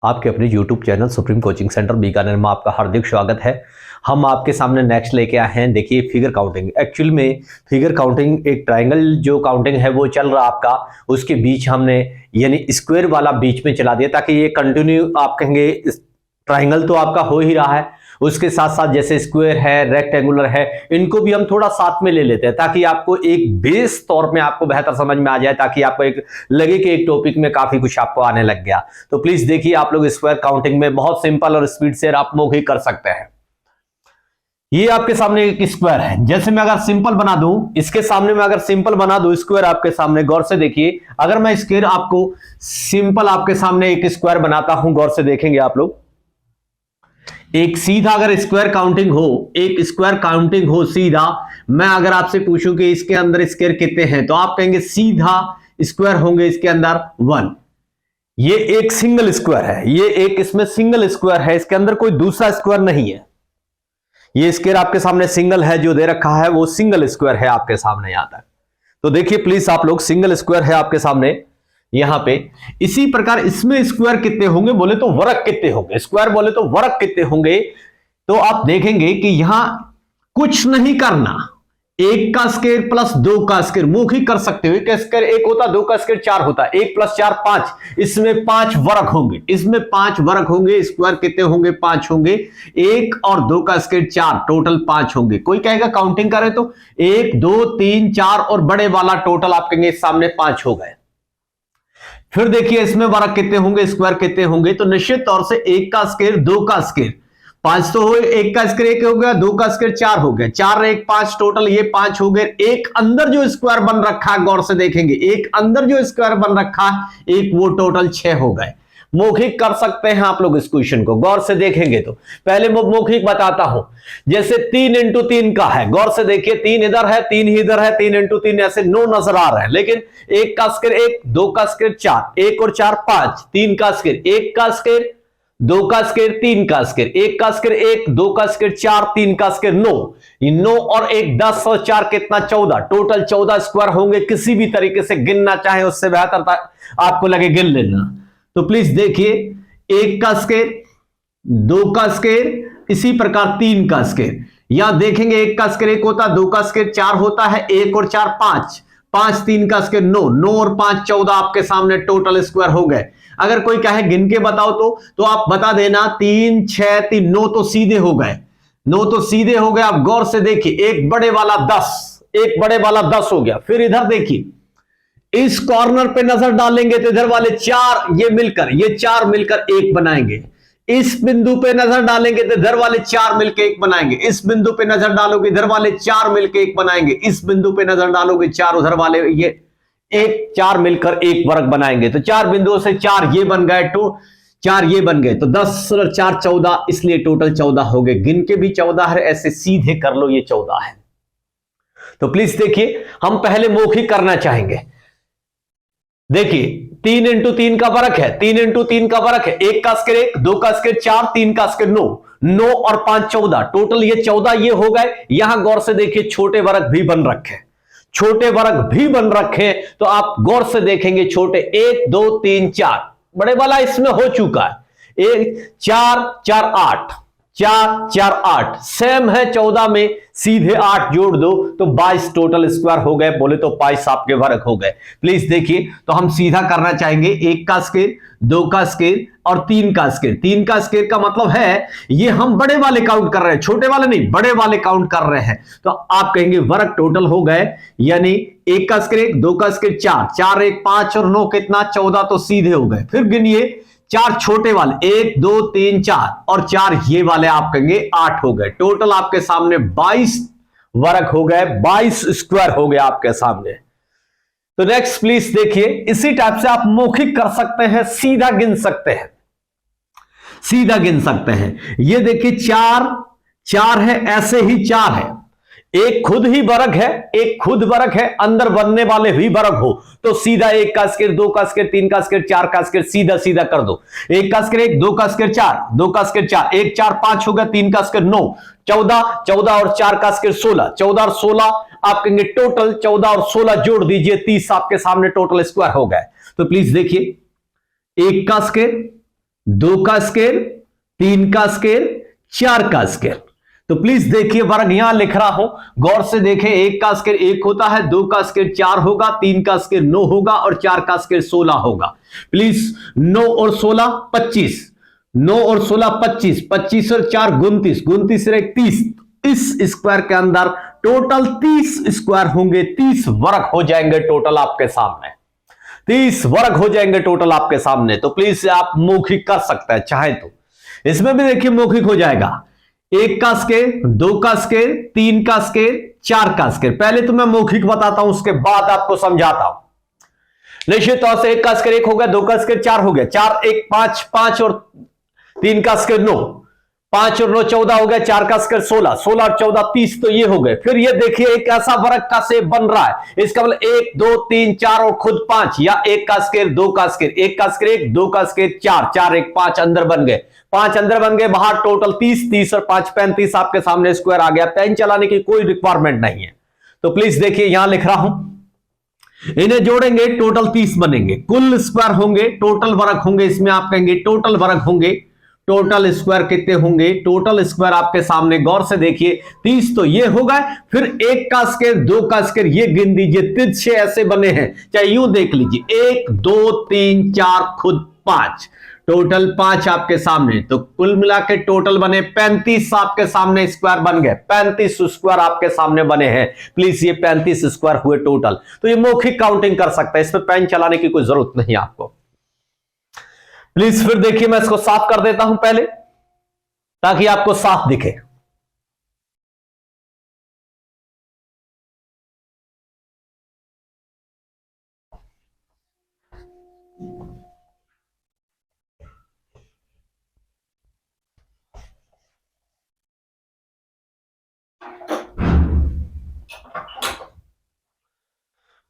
आपके अपने YouTube channel supreme coaching centre Bikaner में आपका हार्दिक स्वागत है। हम आपके सामने नेक्स्ट लेके आए हैं। देखिए फिगर काउंटिंग। एक्चुअल में फिगर काउंटिंग एक ट्रायंगल जो काउंटिंग है वो चल रहा आपका, उसके बीच हमने यानी स्क्वायर वाला बीच में चला दिया ताकि ये कंटिन्यू आप कहेंगे ट्रायंगल तो आपका हो ही रहा है, उसके साथ साथ जैसे स्क्वायर है, रेक्टेंगुलर है, इनको भी हम थोड़ा साथ में ले लेते हैं ताकि आपको एक बेस तौर में आपको बेहतर समझ में आ जाए, ताकि आपको एक लगे कि एक टॉपिक में काफी कुछ आपको आने लग गया। तो प्लीज देखिए, आप लोग स्क्वायर काउंटिंग में बहुत सिंपल और स्पीड से आप मौखिक कर सकते हैं। ये आपके सामने एक स्क्वायर है। जैसे मैं अगर सिंपल बना दूं, इसके सामने मैं अगर सिंपल बना दूं स्क्वायर आपके सामने, गौर से देखिए। अगर मैं स्क्वायर आपको सिंपल आपके सामने एक स्क्वायर बनाता हूं, गौर से देखेंगे आप लोग, एक सीधा अगर स्क्वायर काउंटिंग हो, एक स्क्वायर काउंटिंग हो सीधा, मैं अगर आपसे पूछूं कि इसके अंदर स्क्वायर कितने हैं, तो आप कहेंगे सीधा स्क्वायर होंगे इसके अंदर 1। ये एक सिंगल स्क्वायर है, ये एक इसमें सिंगल स्क्वायर है, इसके अंदर कोई दूसरा स्क्वायर नहीं है। ये स्क्वायर आपके सामने सिंगल है, जो दे रखा है वो सिंगल स्क्वायर है आपके सामने यहां तक। तो देखिए प्लीज आप लोग, सिंगल स्क्वायर है आपके सामने यहां पे। इसी प्रकार इसमें स्क्वायर कितने होंगे बोले तो वर्ग कितने होंगे, स्क्वायर बोले तो वर्ग कितने होंगे, तो आप देखेंगे कि यहां कुछ नहीं करना, एक का स्क्वायर प्लस दो का स्क्वायर मौखिक कर सकते हो। एक का स्क्वायर एक होता, दो का स्क्वायर 4 होता, 1 + 4 5, इसमें 5 वर्ग होंगे, इसमें 5 वर्ग होंगे। स्क्वायर कितने होंगे, 5 होंगे। 1 और 2 का स्क्वायर 4, टोटल 5 होंगे। कोई कहेगा काउंटिंग करें तो 1 2 3 4 और बड़े वाला टोटल आप कहेंगे सामने 5 हो गए। फिर देखिए इसमें वर्ग कितने होंगे, स्क्वायर कितने होंगे, तो निश्चित तौर से 1 का स्क्वायर 2 का स्क्वायर 5 तो हो, 1 का स्क्वायर 1 हो गया, 2 का स्क्वायर 4 हो गया, 4 1 5, टोटल ये 5 हो गए। एक अंदर जो स्क्वायर बन रखा है, गौर से देखेंगे, एक अंदर जो स्क्वायर बन रखा है एक, वो टोटल 6 हो गए। मौखिक कर सकते हैं आप लोग इस क्वेश्चन को, गौर से देखेंगे तो। पहले मैं मौखिक बताता हूं। जैसे 3 × 3 का है, गौर से देखिए, 3 इधर है, 3 ही इधर है, 3 × 3 ऐसे 9 नजर आ रहे हैं, लेकिन 1 का स्क्वायर 1, 2 का स्क्वायर 4, 1 और 4 5, 3 का स्क्वायर 1 का स्क्वायर, 2 का स्क्वायर 3 का स्क्वायर, 1 का स्क्वायर 1, 2 का स्क्वायर 4, 3 का स्क्वायर 9। ये 9 और 1 10 और 4 कितना, 14, टोटल 14 स्क्वायर होंगे। किसी भी तरीके से गिनना चाहे उससे बेहतर आपको लगे गिन लेना। तो प्लीज देखिए, 1 का स्क्वायर, 2 का स्क्वायर, इसी प्रकार 3 का स्क्वायर। यहां देखेंगे 1 का स्क्वायर 1 होता, 2 का स्क्वायर 4 होता है, 1 और 4 5, 5 3 का स्क्वायर 9, 9 और 5 14 आपके सामने टोटल स्क्वायर हो गए। अगर कोई कहे गिन के बताओ तो आप बता देना 3 6 3, 9 तो सीधे हो गए, 9 तो सीधे हो गए। आप गौर से देखिए, एक बड़े वाला 10, एक बड़े वाला 10 हो गया। फिर इधर देखिए, इस कॉर्नर पे नजर डालेंगे तो इधर वाले 4 ये 4 मिलकर 1 बनाएंगे। इस बिंदु पे नजर डालेंगे तो इधर वाले 4 मिलकर 1 बनाएंगे। इस बिंदु पे नजर डालोगे इधर वाले 4 मिलकर 1 बनाएंगे। इस बिंदु पे नजर डालोगे 4, उधर वाले ये 1 4 मिलकर 1 वर्ग बनाएंगे। तो 4 बिंदुओं से 4 ये बन गए, 4 ये बन गए, तो 10 और 4 14, इसलिए टोटल 14 हो गए। गिन के भी 14 है, ऐसे सीधे कर लो, ये 14 है। तो प्लीज देखिए, हम पहले मौखिक करना चाहेंगे। देखिए 3 × 3 का वर्ग है, 3 × 3 का वर्ग है, 1 का स्क्वायर 1, 2 का स्क्वायर 4, 3 का स्क्वायर 9, 9 और 5 14, टोटल ये 14 ये हो गए। यहां गौर से देखिए, छोटे वर्ग भी बन रखे, छोटे वर्ग भी बन रखे, तो आप गौर से देखेंगे, छोटे 1 2 3 4, बड़े वाला इसमें हो चुका है, 1 4 4 8, 4 4 8, सेम है 14 में, सीधे 8 जोड़ दो तो 22 टोटल स्क्वायर हो गए, बोले तो 22 आपके वर्ग हो गए। प्लीज देखिए, तो हम सीधा करना चाहेंगे, 1 का स्क्वायर, 2 का स्क्वायर और 3 का स्क्वायर। 3 का स्क्वायर का मतलब है ये हम बड़े वाले काउंट कर रहे हैं, छोटे वाले नहीं, बड़े वाले काउंट कर रहे हैं। तो आप कहेंगे वर्ग टोटल हो गए, यानी 1 का स्क्वायर 2 का स्क्वायर 4, 4 1 5 और 9 कितना, 14 तो सीधे हो गए। फिर गिनिए 4 छोटे वाले, 1 2 3 4 और 4 ये वाले आप कहेंगे 8 हो गए। टोटल आपके सामने 22 वर्ग हो गए, 22 स्क्वायर हो गए आपके सामने। तो नेक्स्ट प्लीज देखिए, इसी टाइप से आप मौखिक कर सकते हैं, सीधा गिन सकते हैं, सीधा गिन सकते हैं। ये देखिए 4 है, ऐसे ही 4 है, एक खुद ही वर्ग है, एक खुद वर्ग है, अंदर बनने वाले भी वर्ग हो तो सीधा 1 का स्क्वायर, 2 का स्क्वायर, 3 का स्क्वायर, 4 का स्क्वायर, सीधा सीधा कर दो। 1 का स्क्वायर 1, 2 का स्क्वायर 4, 2 का स्क्वायर 4, 1 4 5 होगा, 3 का स्क्वायर 9, 14, 14 और 4 का स्क्वायर 16, 14 और 16 आप कहेंगे टोटल 14 और 16 जोड़ दीजिए, 30 आपके सामने टोटल स्क्वायर हो गए। तो प्लीज देखिए, 1 का स्क्वायर, 2 का स्क्वायर, 3 का स्क्वायर, 4 का स्क्वायर। तो प्लीज देखिए वर्ग यहां लिख रहा हूं, गौर से देखें। 1 का स्क्वायर 1 होता है, 2 का स्क्वायर 4 होगा, 3 का स्क्वायर 9 होगा और 4 का स्क्वायर 16 होगा। प्लीज 9 और 16 25, 9 और 16 25, 25 और 4 29, 29 और 1 30। इस स्क्वायर के अंदर टोटल 30 स्क्वायर होंगे, 30 वर्ग हो जाएंगे टोटल आपके सामने, 30 वर्ग हो जाएंगे टोटल आपके सामने। तो प्लीज आप मौखिक कर सकते हैं चाहे तो। इसमें भी देखिए मौखिक हो जाएगा। 1 का स्क्वायर, 2 का स्क्वायर, 3 का स्क्वायर, 4 का स्क्वायर। पहले तो मैं मौखिक बताता हूं, उसके बाद आपको समझाता हूं। निश्चित तौर से 1 का स्क्वायर 1 हो गया, 2 का स्क्वायर 4 हो गया, 4 1 5, 5 और 3 का स्क्वायर 9, 5 और 9 14 हो गया, 4 का स्क्वायर 16, 16 और 14 30। तो ये हो गए। फिर ये देखिए एक ऐसा वर्ग का शेप बन रहा है, इसका मतलब 1 2 3 4 और खुद 5, या 1 का स्क्वायर 2 का स्क्वायर, 1 का स्क्वायर 1, 2 का स्क्वायर 4, 4 1 5 अंदर बन गए, 5 अंदर बन गए, बाहर टोटल 30, 30 और 5 35 आपके सामने स्क्वायर आ गया। पेन चलाने की कोई रिक्वायरमेंट नहीं है। तो प्लीज देखिए यहां लिख रहा हूं, इन्हें जोड़ेंगे टोटल 30 बनेंगे, कुल स्क्वायर होंगे, टोटल वर्ग होंगे, इसमें आप कहेंगे टोटल वर्ग होंगे। टोटल स्क्वायर कितने होंगे? टोटल स्क्वायर आपके सामने गौर से देखिए 30 तो ये हो गए। फिर 1 का स्क्वायर, 2 का स्क्वायर, ये गिन दीजिए, तिरछे ऐसे बने हैं, चाहे यूं देख लीजिए, 1 2 3 4 खुद 5, टोटल 5 आपके सामने। तो कुल मिला के टोटल बने 35 आपके सामने स्क्वायर बन गए, 35 स्क्वायर आपके सामने बने हैं। प्लीज ये 35 स्क्वायर हुए टोटल। तो ये मौखिक काउंटिंग कर सकते हैं, इसमें पेन चलाने की कोई जरूरत नहीं आपको। प्लीज फिर देखिए, मैं इसको साफ कर देता हूं पहले ताकि आपको साफ दिखे।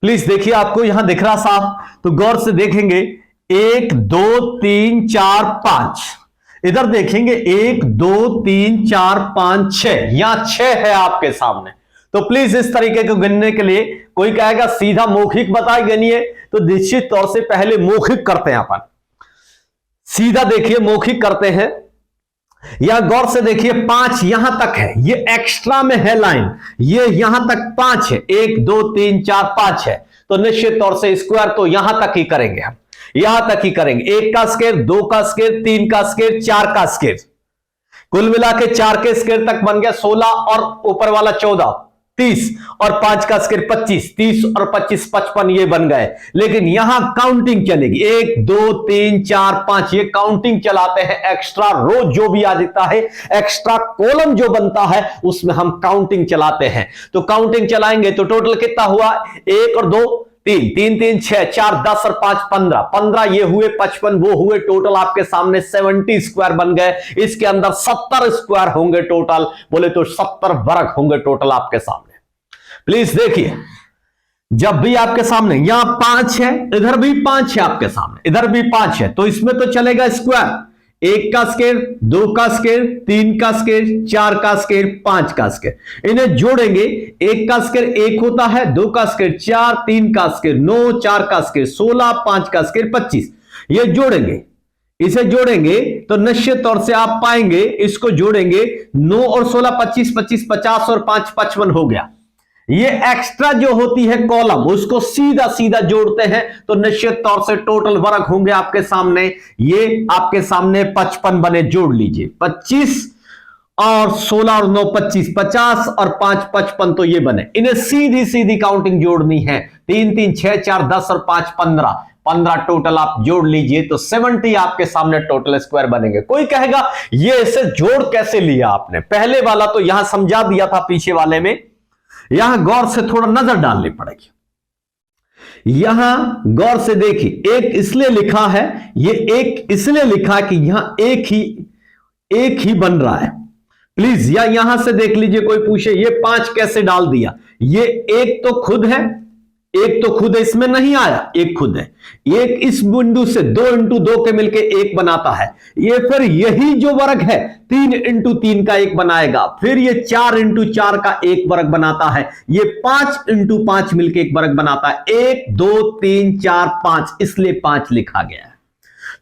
प्लीज देखिए, आपको यहां दिख रहा साफ? तो गौर से देखेंगे, 1 2 3 4 5, इधर देखेंगे 1 2 3 4 5 6, यहां 6 है आपके सामने। तो प्लीज इस तरीके को गिनने के लिए कोई कहेगा सीधा मौखिक बताए गिनिए, तो निश्चित तौर से पहले मौखिक करते हैं अपन। सीधा देखिए मौखिक करते हैं। यहां गौर से देखिए 5 यहां तक है, ये एक्स्ट्रा में है लाइन, ये यहां तक 5 है, 1 2 3 4 5 है। तो निश्चित तौर से स्क्वायर तो यहां तक ही करेंगे हम, यहां तक ही करेंगे। 1 का स्क्वायर, 2 का स्क्वायर, 3 का स्क्वायर, 4 का स्क्वायर, कुल मिला के 4 के स्क्वायर तक बन गया 16 और ऊपर वाला 14 30 और 5 का स्क्वायर 25, 30 और 25 55 ये बन गए। लेकिन यहां काउंटिंग चलेगी, 1 2 3 4 5, ये काउंटिंग चलाते हैं। एक्स्ट्रा रो जो भी आ जाता है, एक्स्ट्रा कॉलम जो बनता है, उसमें हम काउंटिंग चलाते हैं। तो काउंटिंग चलाएंगे तो टोटल कितना हुआ? 1 और 2 3, 3 3 6, 4 10 और 5 15, 15 ये हुए, 55 वो हुए, टोटल आपके सामने 70 स्क्वायर बन गए। इसके अंदर 70 स्क्वायर होंगे टोटल, बोले तो 70 वर्ग होंगे टोटल आपके सामने। प्लीज देखिए, जब भी आपके सामने यहां 5 है, इधर भी 5 है आपके सामने, इधर भी 5 है, तो इसमें तो चलेगा स्क्वायर। 1 का स्क्वायर, 2 का स्क्वायर, 3 का स्क्वायर, 4 का स्क्वायर, 5 का स्क्वायर। इन्हें जोड़ेंगे, 1 का स्क्वायर 1 होता है, 2 का स्क्वायर 4, 3 का स्क्वायर 9, 4 का स्क्वायर 16, 5 का स्क्वायर 25। ये जोड़ेंगे, इसे जोड़ेंगे तो निश्चित तौर से आप पाएंगे, इसको जोड़ेंगे 9 और 16 25, 25 50 और 5 55 हो गया। ये एक्स्ट्रा जो होती है कॉलम, उसको सीधा सीधा जोड़ते हैं तो निश्चित तौर से टोटल वर्ग होंगे आपके सामने। ये आपके सामने 55 बने, जोड़ लीजिए, 25 और 16 और 9 25, 50 और 5 55, तो ये बने। इन्हें सीधी सीधी काउंटिंग जोड़नी है, 3 3 6 4 10 और 5 15, 15 टोटल आप जोड़ लीजिए तो 70 आपके सामने टोटल स्क्वायर बनेंगे। कोई कहेगा ये इसे जोड़ कैसे लिया आपने? पहले वाला तो यहां समझा दिया था, पीछे वाले में यहां गौर से थोड़ा नजर डालनी पड़ेगी। यहां गौर से देखिए, एक इसलिए लिखा है, ये एक इसलिए लिखा है कि यहां एक ही बन रहा है। प्लीज या यहां से देख लीजिए, कोई पूछे ये 5 कैसे डाल दिया? ये एक तो खुद है, एक तो खुद है, इसमें नहीं आया, एक खुद है। एक इस बिंदु से 2 इंटू 2 के मिलके 1 बनाता है। ये फिर यही जो वर्ग है 3 इंटू 3 का 1 बनाएगा, फिर ये 4 इंटू 4 का 1 वर्ग बनाता है, ये 5 इंटू 5 मिलके 1 वर्ग बनाता है। 1 2 3 4 5, इसलिए 5 लिखा गया है।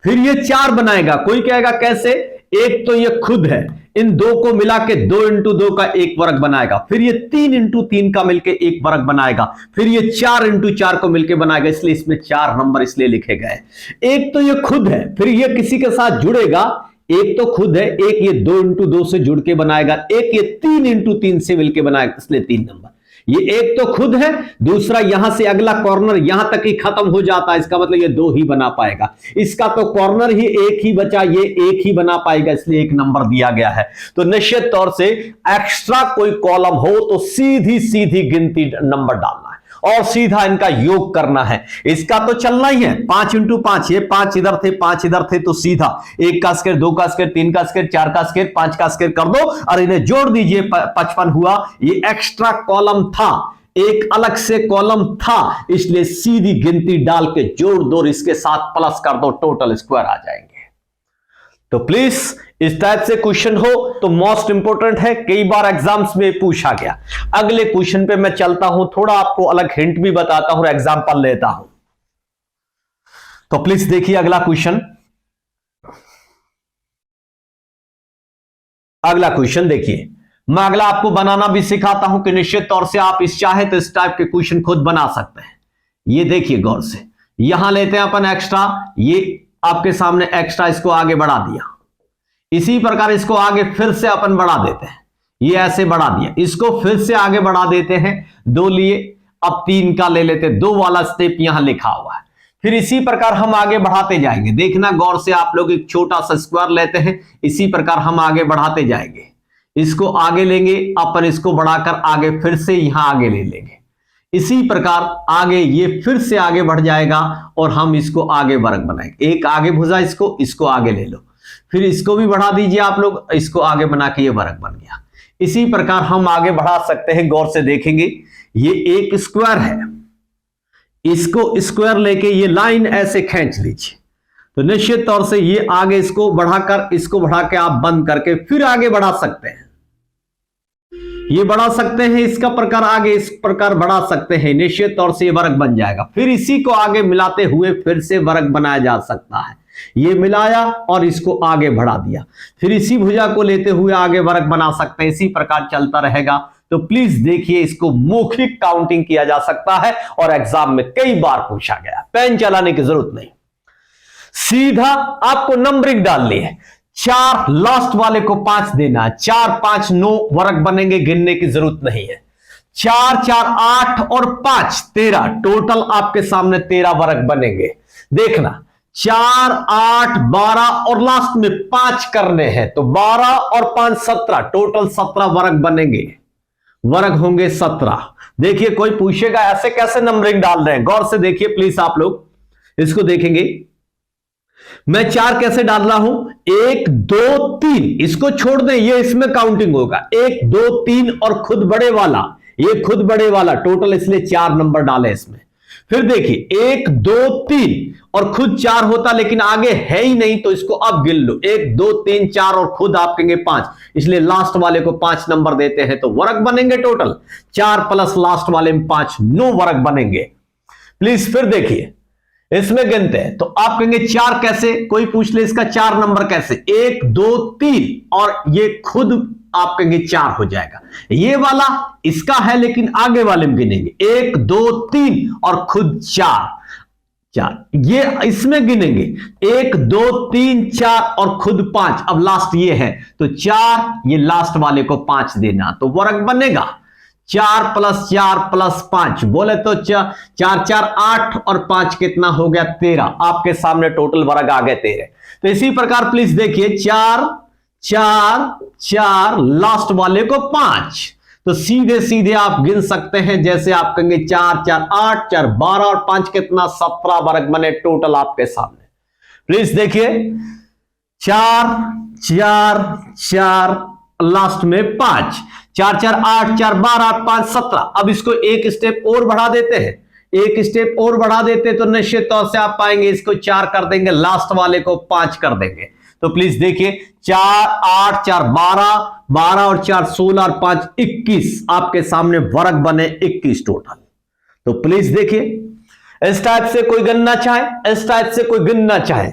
फिर ये 4 बनाएगा। कोई कहेगा कैसे? एक तो ये खुद है, इन दो को मिला के 2 इंटू 2 का एक वर्ग बनाएगा। फिर ये 3 इंटू 3 का मिलके एक वर्ग बनाएगा। फिर ये 4 इंटू 4 को मिलके बनाएगा, इसलिए इसमें 4 नंबर इसलिए लिखे गए। एक तो ये खुद है, फिर ये किसी के साथ जुड़ेगा। एक तो खुद है, एक ये 2 इंटू 2 से जुड़ के बनाएगा, एक ये 3 इंटू 3 से मिलके बनाएगा, इसलिए 3 नंबर। ये एक तो खुद है, दूसरा यहां से अगला कॉर्नर यहां तक ही खत्म हो जाता है, इसका मतलब ये 2 ही बना पाएगा। इसका तो कॉर्नर ही एक ही बचा, ये एक ही बना पाएगा, इसलिए 1 नंबर दिया गया है। तो निश्चित तौर से एक्स्ट्रा कोई कॉलम हो तो सीधी सीधी गिनती नंबर डालना है और सीधा इनका योग करना है। इसका तो चलना ही है, 5 इंटू 5, ये 5 इधर थे, 5 इधर थे, तो सीधा 1 का स्क्वायर, 2 का स्क्वायर, 3 का स्क्वायर, 4 का स्क्वायर, 5 का स्क्वायर कर दो और इन्हें जोड़ दीजिए, 55 हुआ। ये एक्स्ट्रा कॉलम था, एक अलग से कॉलम था, इसलिए सीधी गिनती डाल के जोड़ दो, इसके साथ प्लस कर दो, टोटल स्क्वायर आ जाएंगे। तो प्लीज इस टाइप से क्वेश्चन हो तो मोस्ट इंपोर्टेंट है, कई बार एग्जाम्स में पूछा गया। अगले क्वेश्चन पे मैं चलता हूं, थोड़ा आपको अलग हिंट भी बताता हूं, एग्जांपल लेता हूं। तो प्लीज देखिए अगला क्वेश्चन। अगला क्वेश्चन देखिए, मैं अगला आपको बनाना भी सिखाता हूं कि निश्चित तौर से आप इस चाहे तो इस टाइप के क्वेश्चन खुद बना सकते हैं। ये देखिए गौर से, यहां लेते हैं अपन एक्स्ट्रा, ये आपके सामने एक्स्ट्रा, इसको आगे बढ़ा दिया। इसी प्रकार इसको आगे फिर से अपन बढ़ा देते हैं, ये ऐसे बढ़ा दिया, इसको फिर से आगे बढ़ा देते हैं, 2 लिए, अब 3 का ले लेते, 2 वाला स्टेप यहां लिखा हुआ है। फिर इसी प्रकार हम आगे बढ़ाते जाएंगे। देखना गौर से, आप लोग एक छोटा सा स्क्वायर लेते हैं, इसी प्रकार हम आगे बढ़ाते जाएंगे। इसको आगे लेंगे अपन, इसको बढ़ाकर आगे फिर से यहां आगे ले लेंगे। इसी प्रकार आगे ये फिर से आगे बढ़ जाएगा और हम इसको आगे वर्ग बनाएंगे। एक आगे भुजा, इसको आगे ले लो, फिर इसको भी बढ़ा दीजिए आप लोग, इसको आगे बना के ये वर्ग बन गया। इसी प्रकार हम आगे बढ़ा सकते हैं। गौर से देखेंगे, ये एक स्क्वायर है, इसको स्क्वायर लेके ये लाइन ऐसे खींच लीजिए, तो निश्चित तौर से ये आगे इसको बढ़ाकर, इसको बढ़ा के आप बंद करके फिर आगे बढ़ा सकते हैं। ये बढ़ा सकते हैं, इसका प्रकार आगे इस प्रकार बढ़ा सकते हैं, निश्चित तौर से ये वर्ग बन जाएगा। फिर इसी को आगे मिलाते हुए फिर से वर्ग बनाया जा सकता है। ये मिलाया और इसको आगे बढ़ा दिया, फिर इसी भुजा को लेते हुए आगे वर्ग बना सकते हैं। इसी प्रकार चलता रहेगा। तो प्लीज देखिए, इसको मौखिक काउंटिंग किया जा सकता है और एग्जाम में कई बार पूछा गया। पेन चलाने की जरूरत नहीं, सीधा आपको नंबरिंग डालनी है। 4 लास्ट वाले को 5 देना है, 4 5 9 वर्ग बनेंगे, गिनने की जरूरत नहीं है। 4 4 8 और 5 13, टोटल आपके सामने 13 वर्ग बनेंगे। देखना, 4 8 12 और लास्ट में 5 करने हैं, तो 12 और 5 17, टोटल 17 वर्ग बनेंगे, वर्ग होंगे 17। देखिए कोई पूछेगा ऐसे कैसे नंबरिंग डाल रहे हैं, गौर से देखिए प्लीज आप लोग इसको देखेंगे। मैं 4 कैसे डाल रहा हूं, 1 2 3, इसको छोड़ दें, ये इसमें काउंटिंग होगा। 1 2 3 और खुद बड़े वाला, ये खुद बड़े वाला, टोटल इसलिए 4 नंबर डाले इसमें। फिर देखिए 1 2 3 और खुद 4 होता, लेकिन आगे है ही नहीं, तो इसको अब गिन लो, 1 2 3 4 और खुद आप कहेंगे 5, इसलिए लास्ट वाले को 5 नंबर देते हैं, तो वर्ग बनेंगे टोटल 4 प्लस लास्ट वाले में 5, 9 वर्ग बनेंगे। प्लीज फिर देखिए, इसमें गिनते हैं, तो आप कहेंगे 4 कैसे, कोई पूछ ले इसका 4 नंबर कैसे, 1 2 3 और ये खुद आप कहेंगे 4 हो जाएगा। ये वाला इसका है, लेकिन आगे वाले में गिनेंगे 1 2 3 और खुद 4, ये इसमें गिनेंगे 1 2 3 4 और खुद 5, अब लास्ट ये है, तो 4, ये लास्ट वाले को 5 देना, तो वर्ग बनेगा 4 प्लस 4 प्लस 5, बोले तो 4 4 8 और 5 कितना हो गया 13, आपके सामने टोटल वर्ग आ गए 13। तो इसी प्रकार प्लीज देखिए, 4 4 4 लास्ट वाले को 5, तो सीधे सीधे आप गिन सकते हैं, जैसे आप कहेंगे 4 4 8 4 12 और 5 कितना 17 वर्ग बने टोटल आपके सामने। प्लीज देखिए, 4 4 4 लास्ट में 5, 4 4 8 4 12 5 17। अब इसको एक स्टेप और बढ़ा देते हैं, एक स्टेप और बढ़ा देते तो निश्चित तौर से आप पाएंगे इसको 4 कर देंगे, लास्ट वाले को 5 कर देंगे। तो प्लीज देखिए, 4 8 4 12 12 और 4 16 और 5 21, आपके सामने वर्ग बने 21 टोटल। तो प्लीज देखिए, इस टाइप से कोई गिनना चाहे, इस टाइप से कोई गिनना चाहे,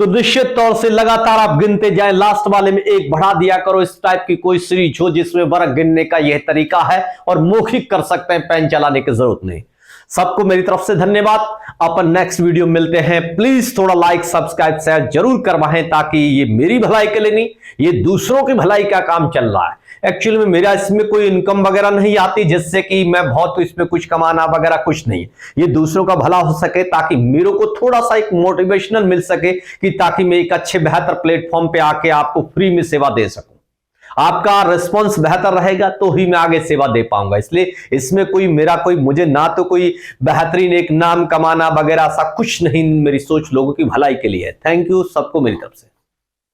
तो निश्चित तौर से लगातार आप गिनते जाएं, लास्ट वाले में एक बढ़ा दिया करो। इस टाइप की कोई सीरीज हो जिसमें वर्ग गिनने का यह तरीका है और मौखिक कर सकते हैं, पेन चलाने की जरूरत नहीं। सबको मेरी तरफ से धन्यवाद। अपन नेक्स्ट वीडियो मिलते हैं। प्लीज थोड़ा लाइक सब्सक्राइब शेयर जरूर करवाएं, ताकि ये मेरी भलाई के लिए नहीं, ये दूसरों की भलाई का काम चल रहा है। एक्चुअली में मेरा इसमें कोई इनकम वगैरह नहीं आती जिससे कि मैं बहुत इसमें कुछ कमाना वगैरह कुछ नहीं। ये दूसरों का भला हो सके, ताकि मेरे को थोड़ा सा एक मोटिवेशनल मिल सके, कि ताकि मैं एक अच्छे बेहतर प्लेटफॉर्म पे आके आपको फ्री में सेवा दे सकूं। आपका रिस्पॉन्स बेहतर रहेगा तो ही मैं आगे सेवा दे पाऊंगा। इसलिए इसमें कोई मेरा कोई मुझे ना तो कोई बेहतरीन एक नाम कमाना वगैरह ऐसा कुछ नहीं। मेरी सोच लोगों की भलाई के लिए है। थैंक यू सबको मेरी तरफ से।